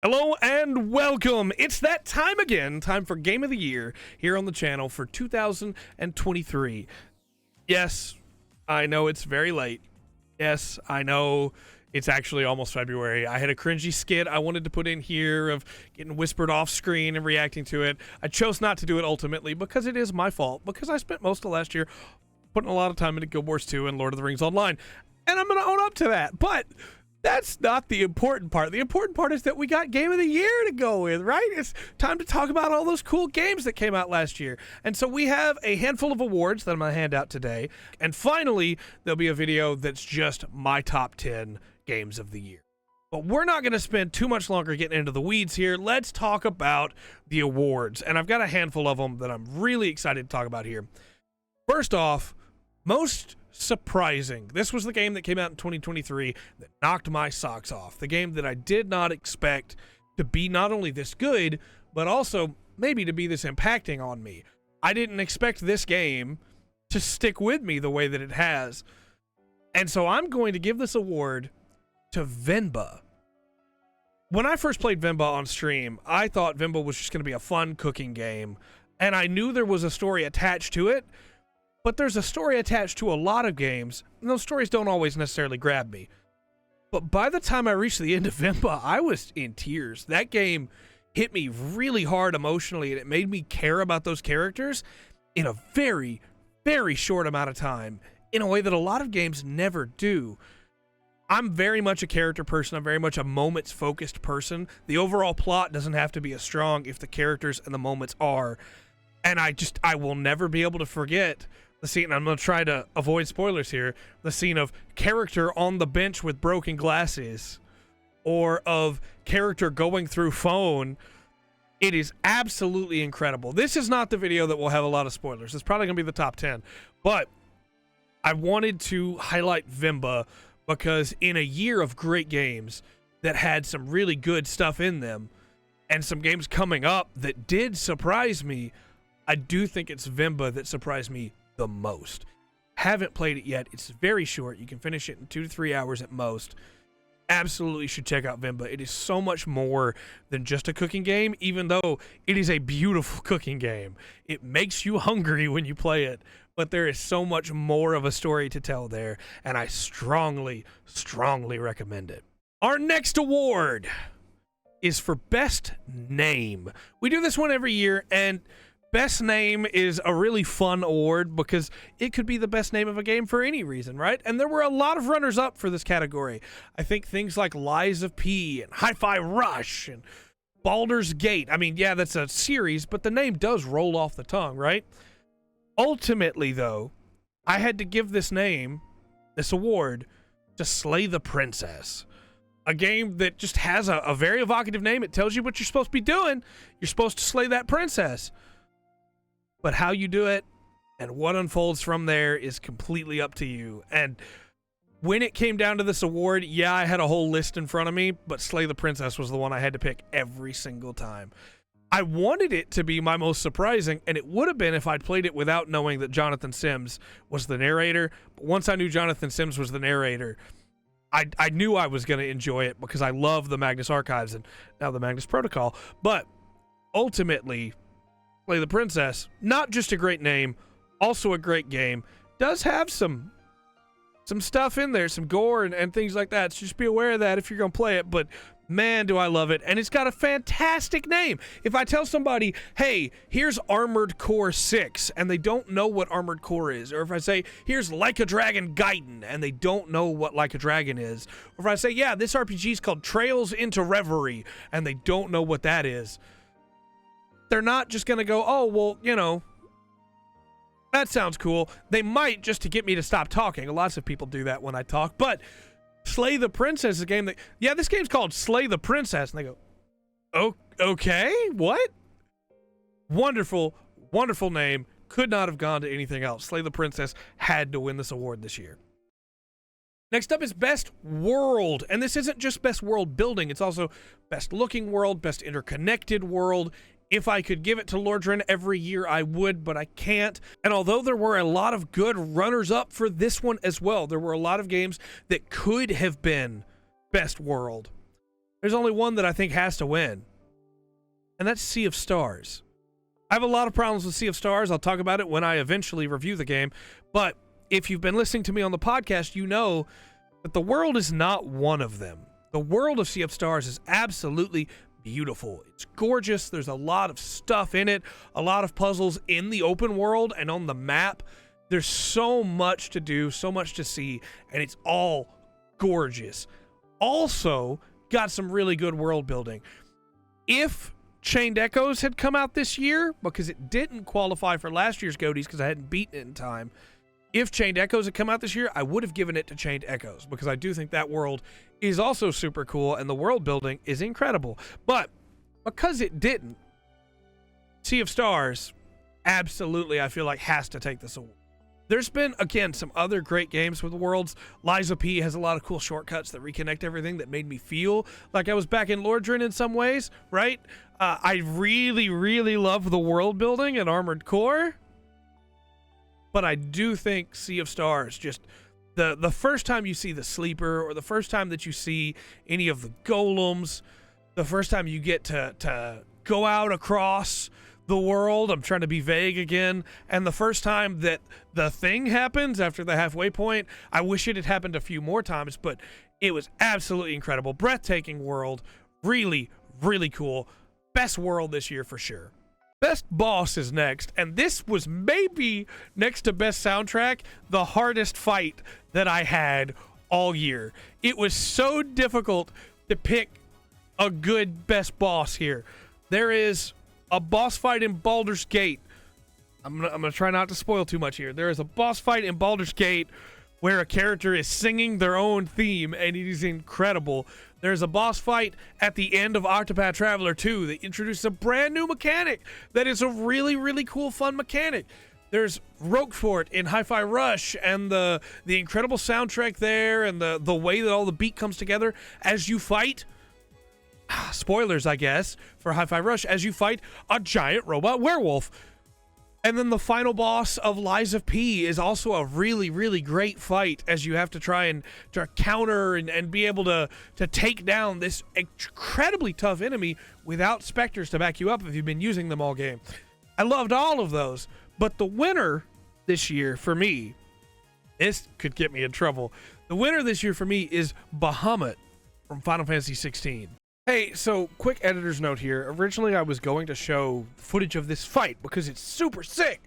Hello and welcome. It's that time again, time for Game of the Year here on the channel for 2023. Yes, I know it's very late. Yes, I know it's actually almost February. I had a cringy skit I wanted to put in here of getting whispered off screen and reacting to it. I chose not to do it ultimately because it is my fault, because I spent most of last year putting a lot of time into Guild Wars 2 and Lord of the Rings Online, and I'm going to own up to that. But that's not the important part. The important part is that we got Game of the Year to go with, right? It's time to talk about all those cool games that came out last year. And so we have a handful of awards that I'm going to hand out today. And finally, there'll be a video that's just my top 10 games of the year. But we're not going to spend too much longer getting into the weeds here. Let's talk about the awards. And I've got a handful of them that I'm really excited to talk about here. First off, most surprising. This was the game that came out in 2023 that knocked my socks off. The game that I did not expect to be not only this good, but also maybe to be this impacting on me. I didn't expect this game to stick with me the way that it has. And so I'm going to give this award to Venba. When I first played Venba on stream, I thought Venba was just going to be a fun cooking game. And I knew there was a story attached to it. But there's a story attached to a lot of games, and those stories don't always necessarily grab me. But by the time I reached the end of Venba, I was in tears. That game hit me really hard emotionally, and it made me care about those characters in a very, very short amount of time, in a way that a lot of games never do. I'm very much a character person. I'm very much a moments-focused person. The overall plot doesn't have to be as strong if the characters and the moments are. And I will never be able to forget the scene. I'm going to try to avoid spoilers here. The scene of character on the bench with broken glasses, or of character going through phone. It is absolutely incredible. This is not the video that will have a lot of spoilers. It's probably going to be the top 10. But I wanted to highlight Venba because in a year of great games that had some really good stuff in them, and some games coming up that did surprise me, I do think it's Venba that surprised me the most. Haven't played it yet. It's very short. You can finish it in 2 to 3 hours at most. Absolutely should check out Venba. It is so much more than just a cooking game, even though it is a beautiful cooking game. It makes you hungry when you play it, but there is so much more of a story to tell there, and I strongly, strongly recommend it. Our next award is for Best Name. We do this one every year, and Best Name is a really fun award because it could be the best name of a game for any reason, right? And there were a lot of runners-up for this category. I think things like Lies of P and Hi-Fi Rush and Baldur's Gate. I mean, yeah, that's a series, but the name does roll off the tongue, right? Ultimately, though, I had to give this award, to Slay the Princess. A game that just has a very evocative name. It tells you what you're supposed to be doing. You're supposed to slay that princess. But how you do it and what unfolds from there is completely up to you. And when it came down to this award, yeah, I had a whole list in front of me, but Slay the Princess was the one I had to pick every single time. I wanted it to be my most surprising, and it would have been if I'd played it without knowing that Jonathan Sims was the narrator. But once I knew Jonathan Sims was the narrator, I knew I was going to enjoy it because I love the Magnus Archives and now the Magnus Protocol. But ultimately, Slay the Princess, not just a great name, also a great game. Does have some stuff in there, some gore and things like that. So just be aware of that if you're going to play it. But man, do I love it. And it's got a fantastic name. If I tell somebody, hey, here's Armored Core 6, and they don't know what Armored Core is, or if I say, here's Like a Dragon Gaiden, and they don't know what Like a Dragon is, or if I say, yeah, this RPG is called Trails into Reverie, and they don't know what that is, they're not just going to go, oh, well, you know, that sounds cool. They might just to get me to stop talking. Lots of people do that when I talk. But Slay the Princess is a game that, yeah, this game's called Slay the Princess. And they go, oh, okay, what? Wonderful, wonderful name. Could not have gone to anything else. Slay the Princess had to win this award this year. Next up is Best World. And this isn't just Best World Building. It's also Best Looking World, Best Interconnected World. If I could give it to Lordran every year, I would, but I can't. And although there were a lot of good runners-up for this one as well, there were a lot of games that could have been Best World. there's only one that I think has to win, and that's Sea of Stars. I have a lot of problems with Sea of Stars. I'll talk about it when I eventually review the game, but if you've been listening to me on the podcast, you know that the world is not one of them. The world of Sea of Stars is absolutely beautiful. It's gorgeous. There's a lot of stuff in it, a lot of puzzles in the open world and on the map. There's so much to do, so much to see, and it's all gorgeous. Also, got some really good world building. If Chained Echoes had come out this year, because it didn't qualify for last year's GOTYs because I hadn't beaten it in time, if Chained Echoes had come out this year, I would have given it to Chained Echoes because I do think that world is also super cool and the world building is incredible. But because it didn't, Sea of Stars absolutely, I feel like, has to take this award. There's been, again, some other great games with worlds. Liza P has a lot of cool shortcuts that reconnect everything that made me feel like I was back in Lordran in some ways, right? I really, really love the world building in Armored Core. But I do think Sea of Stars, just the first time you see the Sleeper, or the first time that you see any of the golems, the first time you get to go out across the world, I'm trying to be vague again, and the first time that the thing happens after the halfway point, I wish it had happened a few more times, but it was absolutely incredible. Breathtaking world. Really, really cool. Best world this year for sure. Best boss is next, and this was maybe, next to best soundtrack, the hardest fight that I had all year. It was so difficult to pick a good best boss here. There is a boss fight in Baldur's Gate. I'm gonna try not to spoil too much here. There is a boss fight in Baldur's Gate where a character is singing their own theme, and it is incredible. There's a boss fight at the end of Octopath Traveler 2 that introduces a brand new mechanic that is a really, really cool, fun mechanic. There's Roquefort in Hi-Fi Rush, and the incredible soundtrack there, and the way that all the beat comes together as you fight. Spoilers, I guess, for Hi-Fi Rush, as you fight a giant robot werewolf. And then the final boss of Lies of P is also a really, really great fight, as you have to try and counter and be able to take down this incredibly tough enemy without specters to back you up if you've been using them all game. I loved all of those, but the winner this year for me, this could get me in trouble. The winner this year for me is Bahamut from Final Fantasy 16. Hey, so quick editor's note here. Originally, I was going to show footage of this fight because it's super sick.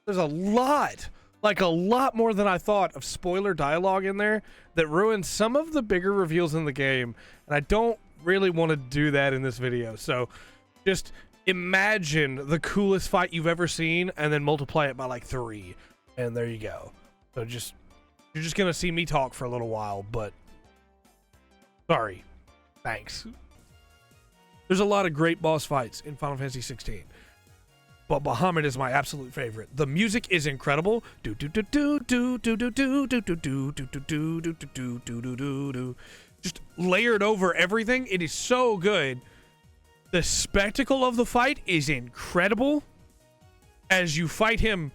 There's a lot, like a lot more than I thought, of spoiler dialogue in there that ruins some of the bigger reveals in the game, and I don't really want to do that in this video. So just imagine the coolest fight you've ever seen and then multiply it by like 3, and there you go. So you're just gonna see me talk for a little while, but sorry. Thanks. There's a lot of great boss fights in Final Fantasy 16, but Bahamut is my absolute favorite. The music is incredible. Just layered over everything. It is so good. The spectacle of the fight is incredible. As you fight him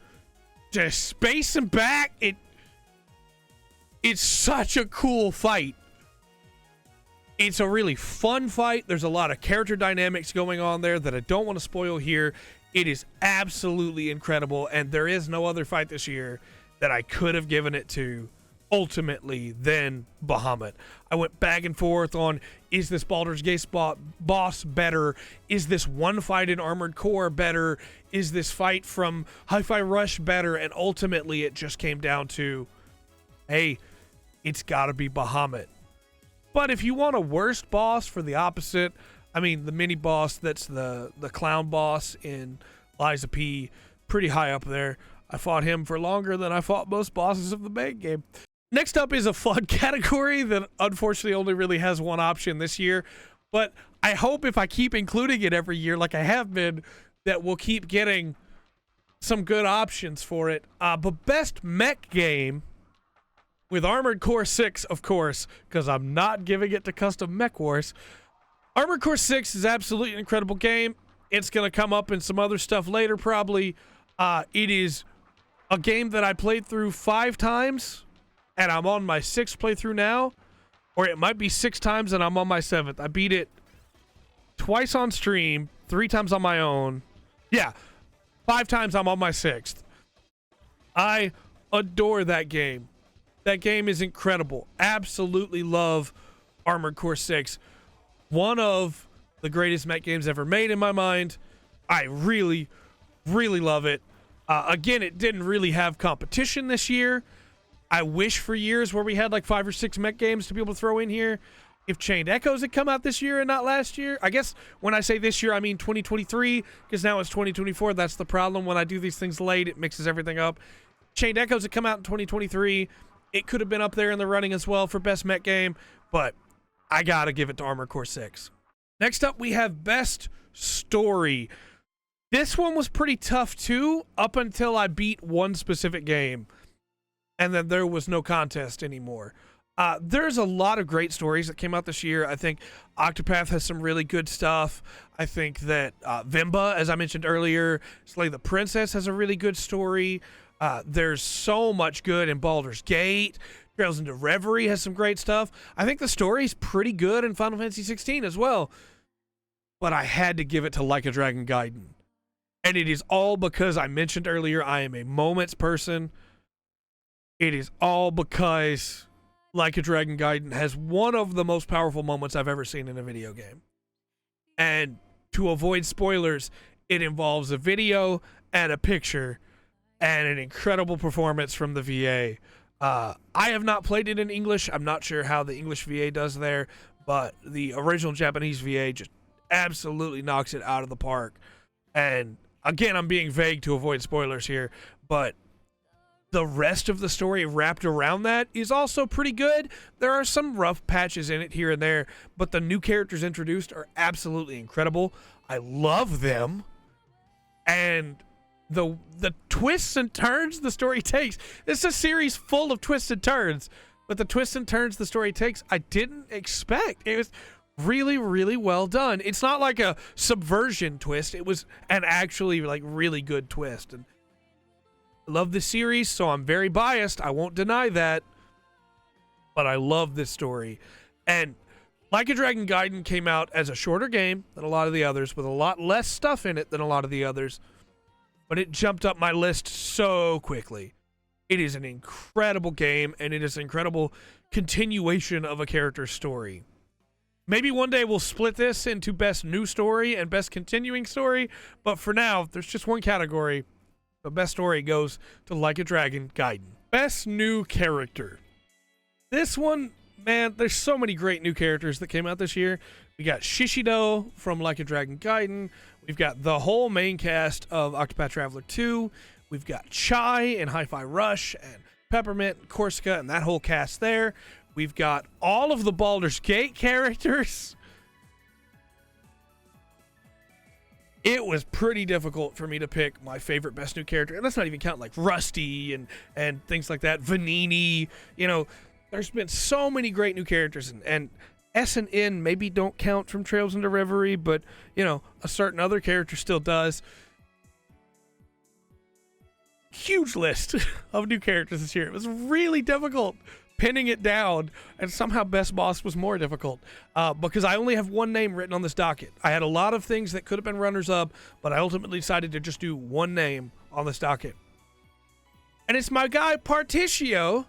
to space and back, it's such a cool fight. It's a really fun fight. There's a lot of character dynamics going on there that I don't want to spoil here. It is absolutely incredible, and there is no other fight this year that I could have given it to ultimately than Bahamut. I went back and forth on, is this Baldur's Gate boss better? Is this one fight in Armored Core better? Is this fight from Hi-Fi Rush better? And ultimately it just came down to, hey, it's got to be Bahamut. But if you want a worst boss for the opposite, I mean, the mini boss that's the clown boss in Lies of P, pretty high up there. I fought him for longer than I fought most bosses of the main game. Next up is a fun category that unfortunately only really has one option this year, but I hope if I keep including it every year like I have been, that we'll keep getting some good options for it. But best mech game, with Armored Core 6, of course, because I'm not giving it to Custom Mech Wars. Armored Core 6 is absolutely an incredible game. It's going to come up in some other stuff later, probably. It is a game that I played through 5 times, and I'm on my 6th playthrough now. or it might be 6 times and I'm on my 7th. I beat it twice on stream, 3 times on my own. Yeah, 5 times I'm on my 6th. I adore that game. That game is incredible. Absolutely love Armored Core 6. One of the greatest mech games ever made in my mind. I really, really love it. Again, it didn't really have competition this year. I wish for years where we had like 5 or 6 mech games to be able to throw in here. If Chained Echoes had come out this year and not last year, I guess when I say this year, I mean 2023, because now it's 2024. That's the problem. When I do these things late, it mixes everything up. Chained Echoes had come out in 2023. It could have been up there in the running as well for Best Mech Game, but I gotta give it to Armored Core 6. Next up, we have Best Story. This one was pretty tough too, up until I beat one specific game, and then there was no contest anymore. There's a lot of great stories that came out this year. I think Octopath has some really good stuff. I think that Vimba, as I mentioned earlier, Slay the Princess has a really good story. There's so much good in Baldur's Gate. Trails into Reverie has some great stuff. I think the story's pretty good in Final Fantasy 16 as well. But I had to give it to Like a Dragon Gaiden. And it is all because I mentioned earlier I am a moments person. It is all because Like a Dragon Gaiden has one of the most powerful moments I've ever seen in a video game. And to avoid spoilers, it involves a video and a picture and an incredible performance from the VA. I have not played it in English. I'm not sure how the English VA does there, but the original Japanese VA just absolutely knocks it out of the park. And again, I'm being vague to avoid spoilers here, but the rest of the story wrapped around that is also pretty good. There are some rough patches in it here and there, but the new characters introduced are absolutely incredible. I love them. And the twists and turns the story takes. This is a series full of twists and turns, but the twists and turns the story takes, I didn't expect. It was really, really well done. It's not like a subversion twist. It was an actually like really good twist. And I love this series, so I'm very biased. I won't deny that. But I love this story. And Like a Dragon Gaiden came out as a shorter game than a lot of the others, with a lot less stuff in it than a lot of the others. But it jumped up my list so quickly. It is an incredible game, and it is an incredible continuation of a character's story. Maybe one day we'll split this into Best New Story and Best Continuing Story, but for now, there's just one category. The Best Story goes to Like a Dragon Gaiden. Best New Character. This one, man, there's so many great new characters that came out this year. We got Shishido from Like a Dragon Gaiden. We've got the whole main cast of Octopath Traveler 2. We've got Chai and Hi-Fi Rush and Peppermint and Corsica and that whole cast there. We've got all of the Baldur's Gate characters. It was pretty difficult for me to pick my favorite best new character. And that's not even counting like Rusty and things like that. Vanini, you know, there's been so many great new characters. And S and N maybe don't count from Trails into Reverie, but, you know, a certain other character still does. Huge list of new characters this year. It was really difficult pinning it down, and somehow Best Boss was more difficult because I only have one name written on this docket. I had a lot of things that could have been runners-up, but I ultimately decided to just do one name on this docket. And it's my guy Particio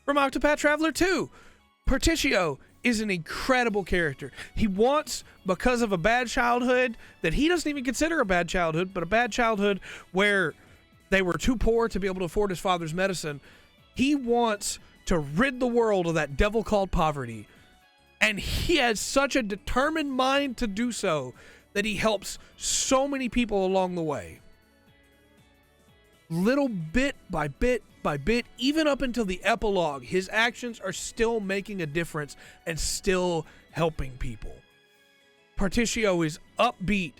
from Octopath Traveler 2. Particio is an incredible character. He wants, because of a bad childhood that he doesn't even consider a bad childhood, but a bad childhood where they were too poor to be able to afford his father's medicine, he wants to rid the world of that devil called poverty. And he has such a determined mind to do so that he helps so many people along the way. Little bit by bit by bit, even up until the epilogue, his actions are still making a difference and still helping people. Particio is upbeat.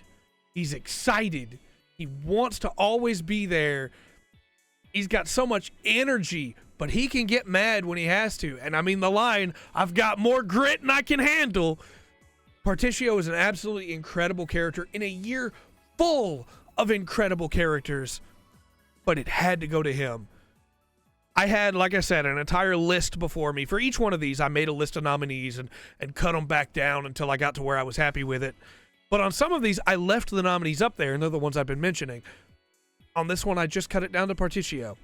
He's excited. He wants to always be there. He's got so much energy, but he can get mad when he has to. And I mean the line, "I've got more grit than I can handle." Particio is an absolutely incredible character in a year full of incredible characters, but it had to go to him. I had, like I said, an entire list before me. For each one of these, I made a list of nominees and cut them back down until I got to where I was happy with it. But on some of these, I left the nominees up there, and they're the ones I've been mentioning. On this one, I just cut it down to Particio.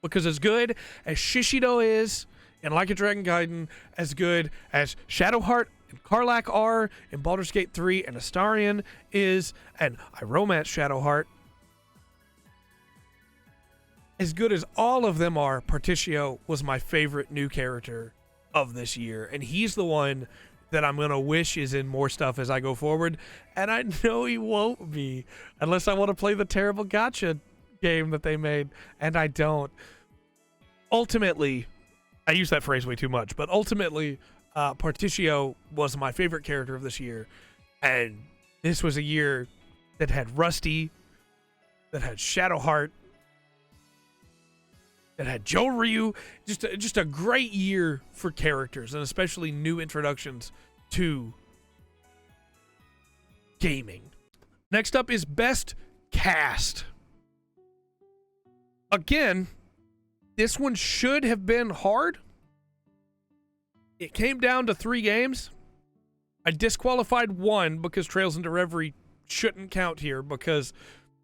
Because as good as Shishido is, and Like a Dragon Gaiden, as good as Shadowheart and Karlach are in Baldur's Gate 3 and Astarion is, and I romance Shadowheart, as good as all of them are, Particio was my favorite new character of this year. And he's the one that I'm going to wish is in more stuff as I go forward. And I know he won't be, unless I want to play the terrible gacha game that they made. And I don't. Ultimately, I use that phrase way too much, but ultimately, Particio was my favorite character of this year. And this was a year that had Rusty, that had Shadowheart, that had Joe Ryu. Just a great year for characters, and especially new introductions to gaming. Next up is Best Cast. Again, this one should have been hard. It came down to 3 games. I disqualified 1 because Trails into Reverie shouldn't count here because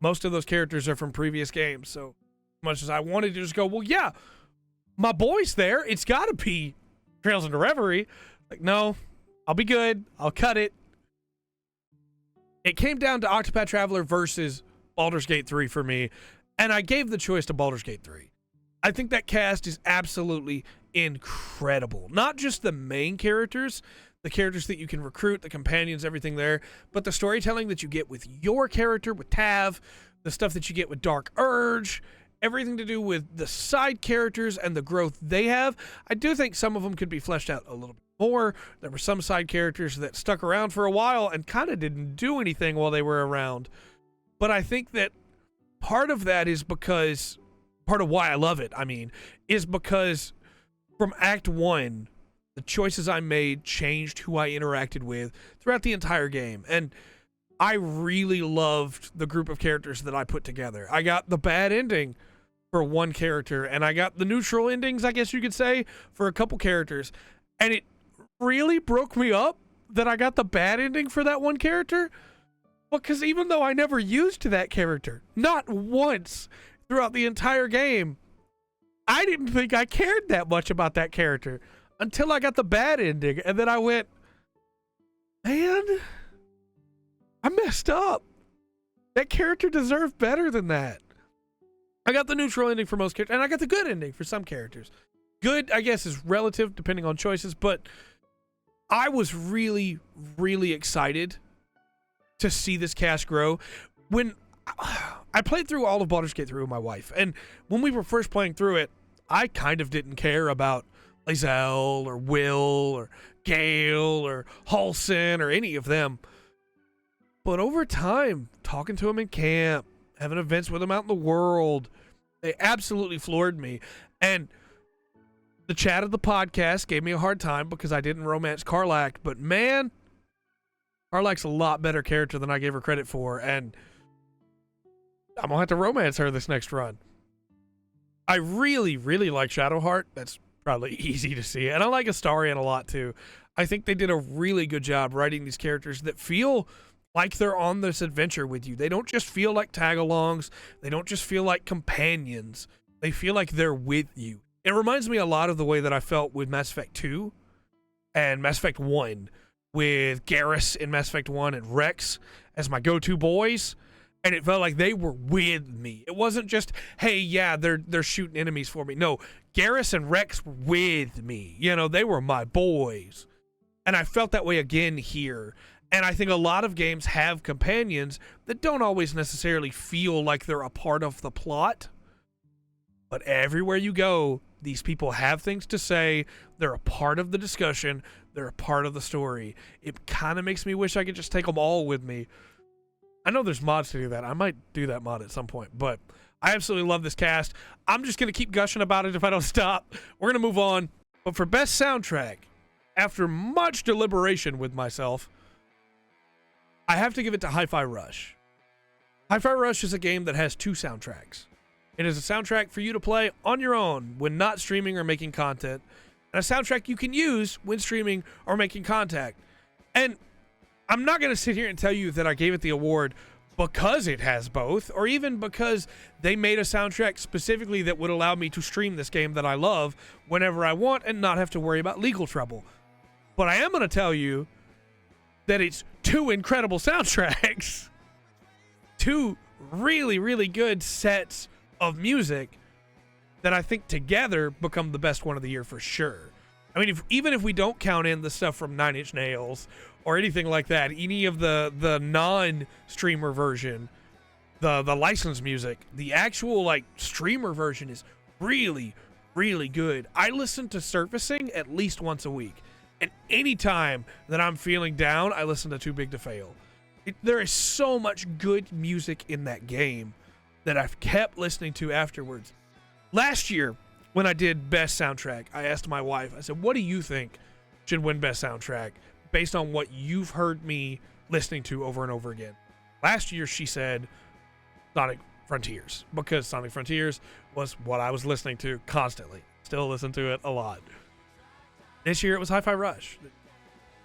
most of those characters are from previous games. So much as I wanted to just go, well, yeah, my boy's there. It's got to be Trails into Reverie. Like, no, I'll be good. I'll cut it. It came down to Octopath Traveler versus Baldur's Gate 3 for me, and I gave the choice to Baldur's Gate 3. I think that cast is absolutely incredible. Not just the main characters, the characters that you can recruit, the companions, everything there, but the storytelling that you get with your character, with Tav, the stuff that you get with Dark Urge, everything to do with the side characters and the growth they have. I do think some of them could be fleshed out a little bit more. There were some side characters that stuck around for a while and kind of didn't do anything while they were around. But I think that part of that is because, part of why I love it, is because from Act 1, the choices I made changed who I interacted with throughout the entire game. And I really loved the group of characters that I put together. I got the bad ending for one character, and I got the neutral endings, I guess you could say, for a couple characters. And it really broke me up that I got the bad ending for that one character, because even though I never used that character, not once throughout the entire game, I didn't think I cared that much about that character until I got the bad ending, and then I went, man, I messed up. That character deserved better than that. I got the neutral ending for most characters, and I got the good ending for some characters. Good, I guess, is relative depending on choices, but I was really, really excited to see this cast grow. When I played through all of Baldur's Gate 3 with my wife, and when we were first playing through it, I kind of didn't care about Lae'zel or Will or Gale or Halsin or any of them. But over time, talking to them in camp, having events with them out in the world, they absolutely floored me. And the chat of the podcast gave me a hard time because I didn't romance Karlach, but man, Karlach's a lot better character than I gave her credit for, and I'm gonna have to romance her this next run. I really, really like Shadowheart. That's probably easy to see. And I like Astarion a lot too. I think they did a really good job writing these characters that feel like they're on this adventure with you. They don't just feel like tag-alongs. They don't just feel like companions. They feel like they're with you. It reminds me a lot of the way that I felt with Mass Effect 2 and Mass Effect 1, with Garrus in Mass Effect 1 and Rex as my go-to boys. And it felt like they were with me. It wasn't just, hey, yeah, they're shooting enemies for me. No, Garrus and Rex were with me. You know, they were my boys. And I felt that way again here. And I think a lot of games have companions that don't always necessarily feel like they're a part of the plot. But everywhere you go, these people have things to say. They're a part of the discussion. They're a part of the story. It kind of makes me wish I could just take them all with me. I know there's mods to do that. I might do that mod at some point, but I absolutely love this cast. I'm just going to keep gushing about it if I don't stop. We're going to move on. But for best soundtrack, after much deliberation with myself, I have to give it to Hi-Fi Rush. Hi-Fi Rush is a game that has 2 soundtracks. It is a soundtrack for you to play on your own when not streaming or making content, and a soundtrack you can use when streaming or making content. And I'm not going to sit here and tell you that I gave it the award because it has both, or even because they made a soundtrack specifically that would allow me to stream this game that I love whenever I want and not have to worry about legal trouble. But I am going to tell you that it's two incredible soundtracks. Two really, really good sets of music that I think together become the best one of the year for sure. I mean, even if we don't count in the stuff from Nine Inch Nails or anything like that, any of the non-streamer version, the licensed music, the actual like streamer version is really, really good. I listen to Surfacing at least once a week, and anytime that I'm feeling down, I listen to Too Big to Fail. There is so much good music in that game that I've kept listening to afterwards. Last year, when I did Best Soundtrack, I asked my wife, I said, what do you think should win Best Soundtrack based on what you've heard me listening to over and over again? Last year, she said Sonic Frontiers, because Sonic Frontiers was what I was listening to constantly. Still listen to it a lot. This year, it was Hi-Fi Rush.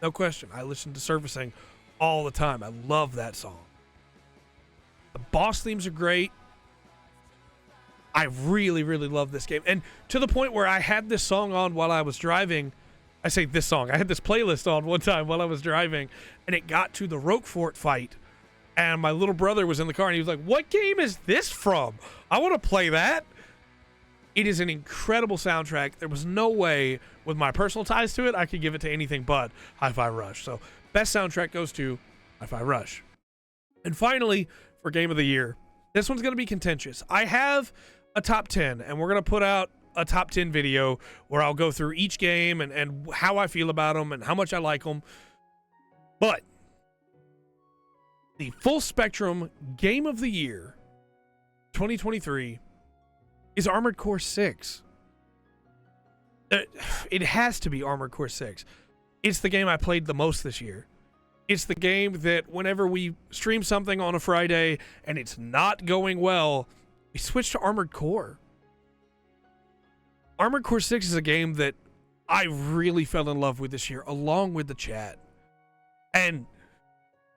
No question. I listened to Surfacing all the time. I love that song. The boss themes are great. I really, really love this game. And to the point where I had this song on while I was driving. I say this song. I had this playlist on one time while I was driving, and it got to the Roquefort fight. And my little brother was in the car, and he was like, what game is this from? I want to play that. It is an incredible soundtrack. There was no way, with my personal ties to it, I could give it to anything but Hi-Fi Rush. So, best soundtrack goes to Hi-Fi Rush. And finally, for Game of the Year, this one's going to be contentious. I have a top 10, and we're going to put out a top 10 video where I'll go through each game and how I feel about them and how much I like them. But the full spectrum Game of the Year 2023 is Armored Core 6. It has to be Armored Core 6. It's the game I played the most this year. It's the game that whenever we stream something on a Friday and it's not going well, we switch to Armored Core. Armored Core 6 is a game that I really fell in love with this year, along with the chat. And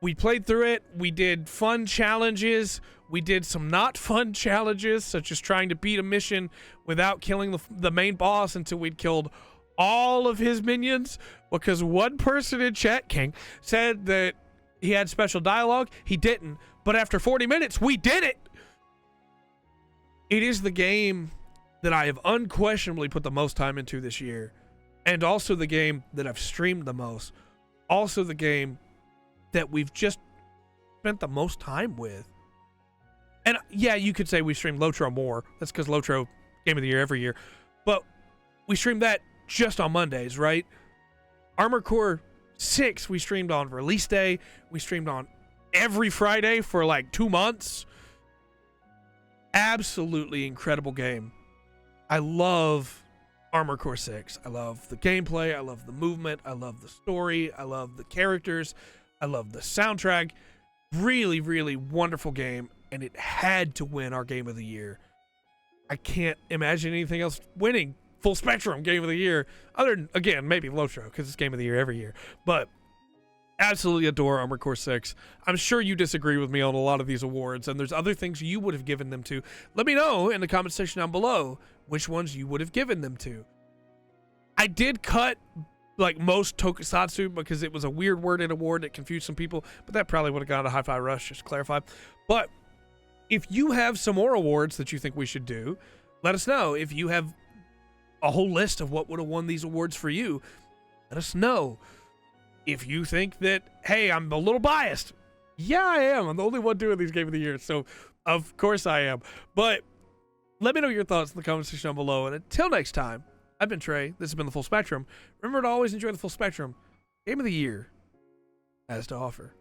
we played through it. We did fun challenges. We did some not fun challenges, such as trying to beat a mission without killing the main boss until we'd killed all of his minions, because one person in chat, King, said that he had special dialogue. He didn't. But after 40 minutes, we did it. It is the game that I have unquestionably put the most time into this year, and also the game that I've streamed the most. Also the game that we've just spent the most time with. And yeah, you could say we streamed Lotro more. That's because Lotro Game of the Year every year. But we streamed that just on Mondays, right? Armored Core 6 we streamed on release day. We streamed on every Friday for like 2 months. Absolutely incredible game. I love Armored Core 6. I love the gameplay. I love the movement. I love the story. I love the characters. I love the soundtrack. Really, really wonderful game. And it had to win our Game of the Year. I can't imagine anything else winning full spectrum Game of the Year, other than, again, maybe Lotro, because it's Game of the Year every year. But absolutely adore Armored Core 6. I'm sure you disagree with me on a lot of these awards, and there's other things you would have given them to. Let me know in the comment section down below which ones you would have given them to. I did cut like most tokusatsu because it was a weird worded award that confused some people, but that probably would have got a Hi-Fi Rush, just to clarify. But if you have some more awards that you think we should do, let us know. If you have a whole list of what would have won these awards for you, let us know. If you think that, hey, I'm a little biased, yeah, I am. I'm the only one doing these Game of the Year, so of course I am. But let me know your thoughts in the comment section down below. And until next time, I've been Trey. This has been The Full Spectrum. Remember to always enjoy the full spectrum. Game of the Year has to offer.